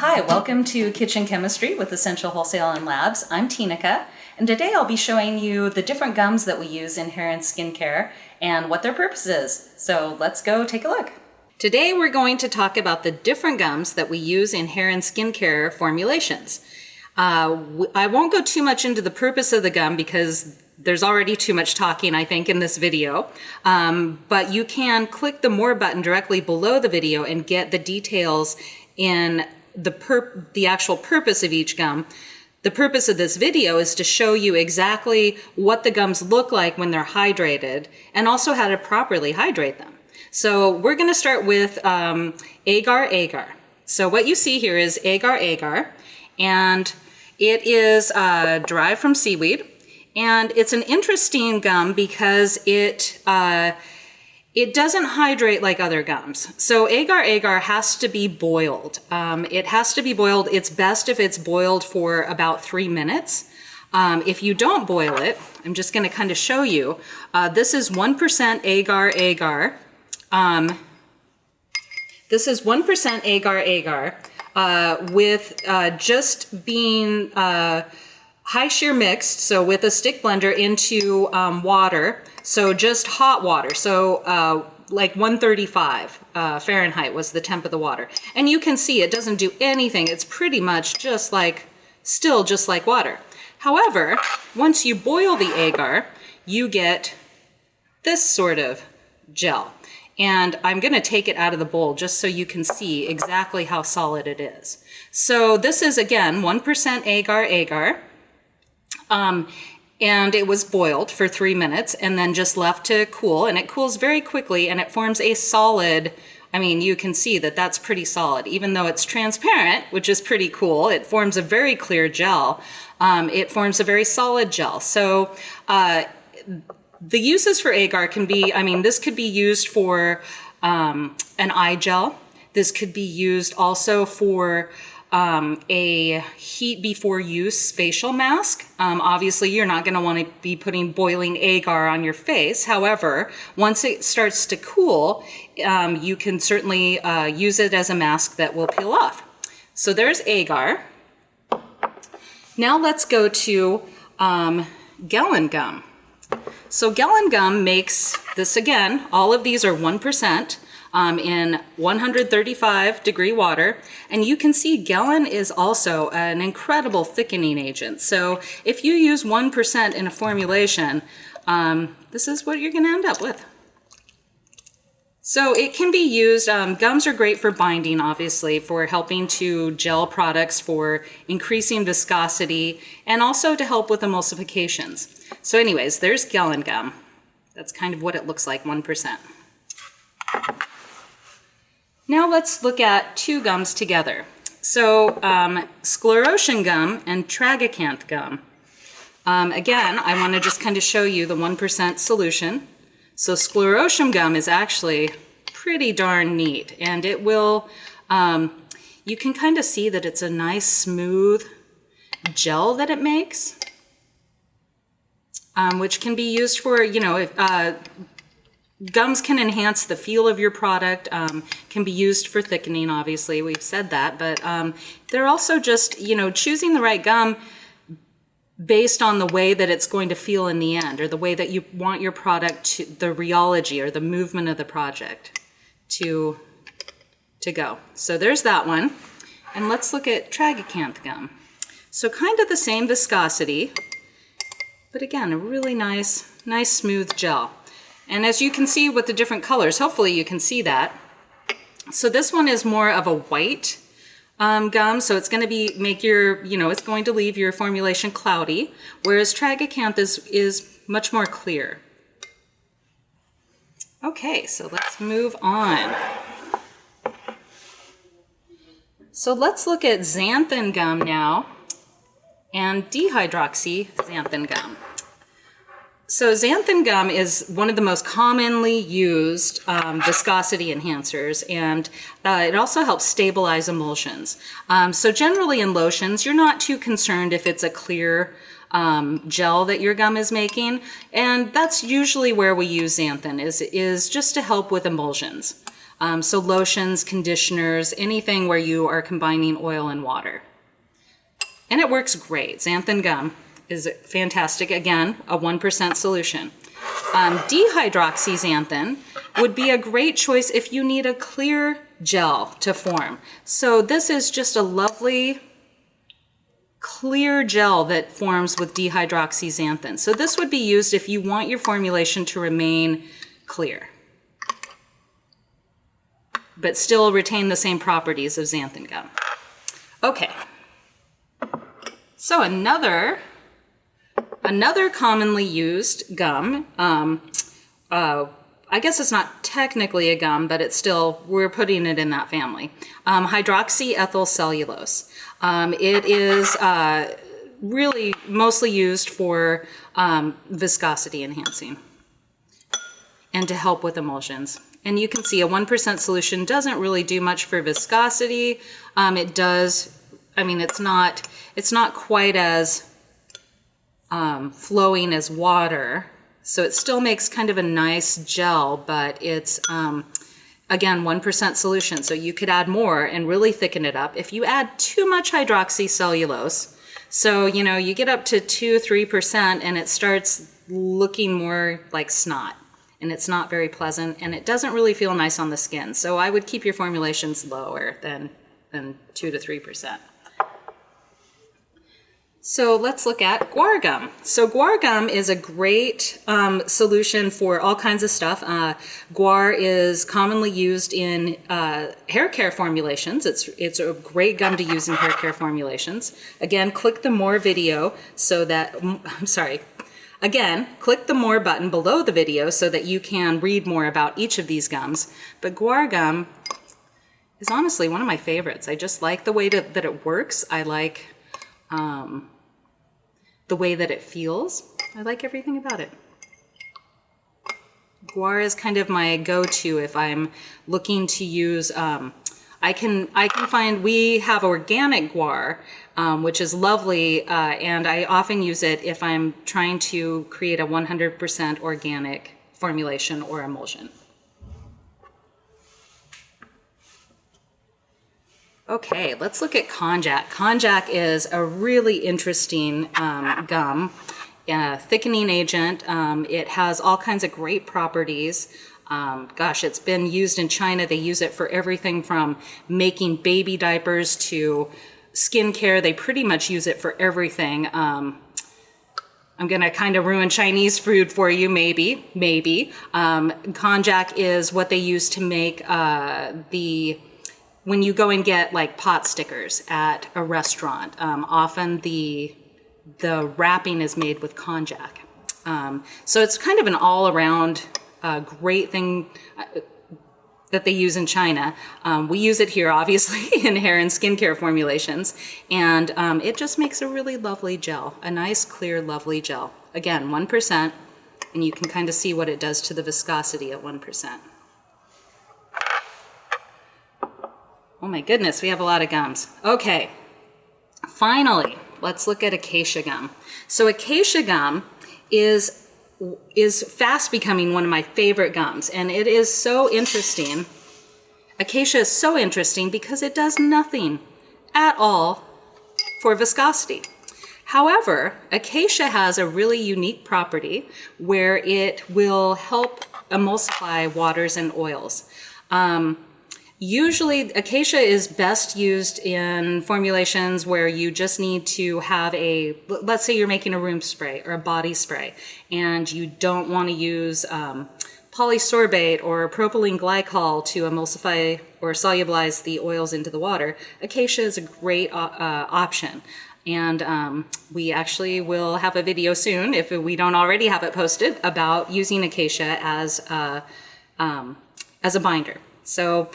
Hi, welcome to Kitchen Chemistry with Essential Wholesale and Labs. I'm Tinica, and today I'll be showing you the different gums that we use in hair and skincare and what their purpose is. So let's go take a look. Today we're going to talk about the different gums that we use in hair and skincare formulations. I won't go too much into the purpose of the gum because there's already too much talking, I think, in this video. But you can click the More button directly below the video and get the details in the actual purpose of each gum. The purpose of this video is to show you exactly what the gums look like when they're hydrated and also how to properly hydrate them. So we're going to start with Agar. So what you see here is Agar, and it is derived from seaweed, and it's an interesting gum because it doesn't hydrate like other gums. So Agar has to be boiled. It has to be boiled. It's best if it's boiled for about 3 minutes. If you don't boil it, I'm just going to kind of show you. This is 1% Agar. This is 1% Agar with just being high shear mixed, so with a stick blender into water. So just hot water, so like 135 Fahrenheit was the temp of the water. And you can see it doesn't do anything. It's pretty much still just like water. However, once you boil the agar, you get this sort of gel. And I'm going to take it out of the bowl just so you can see exactly how solid it is. So this is, again, 1% agar. And it was boiled for 3 minutes and then just left to cool, and it cools very quickly and it forms a solid, I mean, you can see that that's pretty solid. Even though it's transparent, which is pretty cool, it forms a very clear gel. It forms a very solid gel. So the uses for agar can be, I mean, this could be used for an eye gel. This could be used also for a heat before use facial mask. Obviously, you're not going to want to be putting boiling agar on your face. However, once it starts to cool, you can certainly use it as a mask that will peel off. So there's agar. Now let's go to Gellan Gum. So Gellan Gum makes this, again, all of these are 1%. In 135-degree water, and you can see Gellan is also an incredible thickening agent. So if you use 1% in a formulation, this is what you're going to end up with. So it can be used, gums are great for binding, obviously, for helping to gel products, for increasing viscosity, and also to help with emulsifications. So anyways, there's Gellan Gum. That's kind of what it looks like, 1%. Now let's look at two gums together. So Sclerotium Gum and Xanthan Gum. Again, I want to just kind of show you the 1% solution. So Sclerotium Gum is actually pretty darn neat, and it will, you can kind of see that it's a nice smooth gel that it makes, which can be used for, you know, gums can enhance the feel of your product, can be used for thickening, obviously, we've said that, but they're also just, you know, choosing the right gum based on the way that it's going to feel in the end, or the way that you want your product to, the rheology or the movement of the project to go. So there's that one. And let's look at Xanthan Gum. So kind of the same viscosity, but again, a really nice smooth gel. And as you can see with the different colors, hopefully you can see that. So this one is more of a white gum, so it's going to make your, you know, it's going to leave your formulation cloudy, whereas Xanthan is much more clear. Okay, so let's move on. So let's look at Xanthan Gum now and Xanthan Gum. So Xanthan Gum is one of the most commonly used viscosity enhancers, and it also helps stabilize emulsions. So generally in lotions, you're not too concerned if it's a clear gel that your gum is making, and that's usually where we use xanthan, is just to help with emulsions. So lotions, conditioners, anything where you are combining oil and water. And it works great. Xanthan Gum is fantastic. Again, a 1% solution. Dihydroxyxanthan would be a great choice if you need a clear gel to form. So this is just a lovely clear gel that forms with dihydroxyxanthan. So this would be used if you want your formulation to remain clear, but still retain the same properties of xanthan gum. Okay, so another commonly used gum, I guess it's not technically a gum, but it's still, we're putting it in that family. Hydroxyethyl cellulose. It is really mostly used for viscosity enhancing and to help with emulsions. And you can see a 1% solution doesn't really do much for viscosity. It does, I mean, it's not quite as flowing as water. So it still makes kind of a nice gel, but it's, again, 1% solution. So you could add more and really thicken it up. If you add too much hydroxycellulose, so, you know, you get up to 2-3% and it starts looking more like snot. And it's not very pleasant, and it doesn't really feel nice on the skin. So I would keep your formulations lower than 2 to 3%. So let's look at guar gum. So guar gum is a great solution for all kinds of stuff. Guar is commonly used in hair care formulations. It's a great gum to use in hair care formulations. Again, click the more video so that, Again, click the more button below the video so that you can read more about each of these gums. But guar gum is honestly one of my favorites. I just like the way that it works. I like the way that it feels. I like everything about it. Guar is kind of my go-to if I'm looking to use, I can find, we have organic guar, which is lovely, and I often use it if I'm trying to create a 100% organic formulation or emulsion. Okay, let's look at Konjac. Konjac is a really interesting gum, thickening agent. It has all kinds of great properties. Gosh, it's been used in China. They use it for everything from making baby diapers to skincare. They pretty much use it for everything. I'm gonna kind of ruin Chinese food for you, maybe. Konjac is what they use to make when you go and get like pot stickers at a restaurant. Often the wrapping is made with konjac. So it's kind of an all-around great thing that they use in China. We use it here, obviously, in hair and skincare formulations, and it just makes a really lovely gel, a nice, clear, lovely gel. Again, 1%, and you can kind of see what it does to the viscosity at 1%. Oh my goodness, we have a lot of gums. Okay, finally, let's look at Acacia gum. So Acacia gum is fast becoming one of my favorite gums, and it is so interesting. Acacia is so interesting because it does nothing at all for viscosity. However, Acacia has a really unique property where it will help emulsify waters and oils. Usually, Acacia is best used in formulations where you just need to have let's say you're making a room spray or a body spray, and you don't want to use polysorbate or propylene glycol to emulsify or solubilize the oils into the water. Acacia is a great option. And we actually will have a video soon, if we don't already have it posted, about using Acacia as a binder. So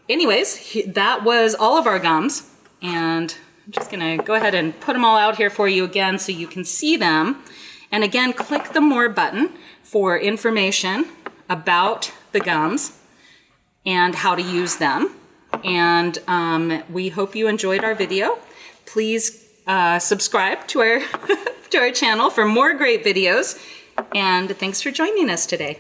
anyways, that was all of our gums, and I'm just gonna go ahead and put them all out here for you again so you can see them. And again, click the more button for information about the gums and how to use them. And we hope you enjoyed our video. Please subscribe to our, to our channel for more great videos. And thanks for joining us today.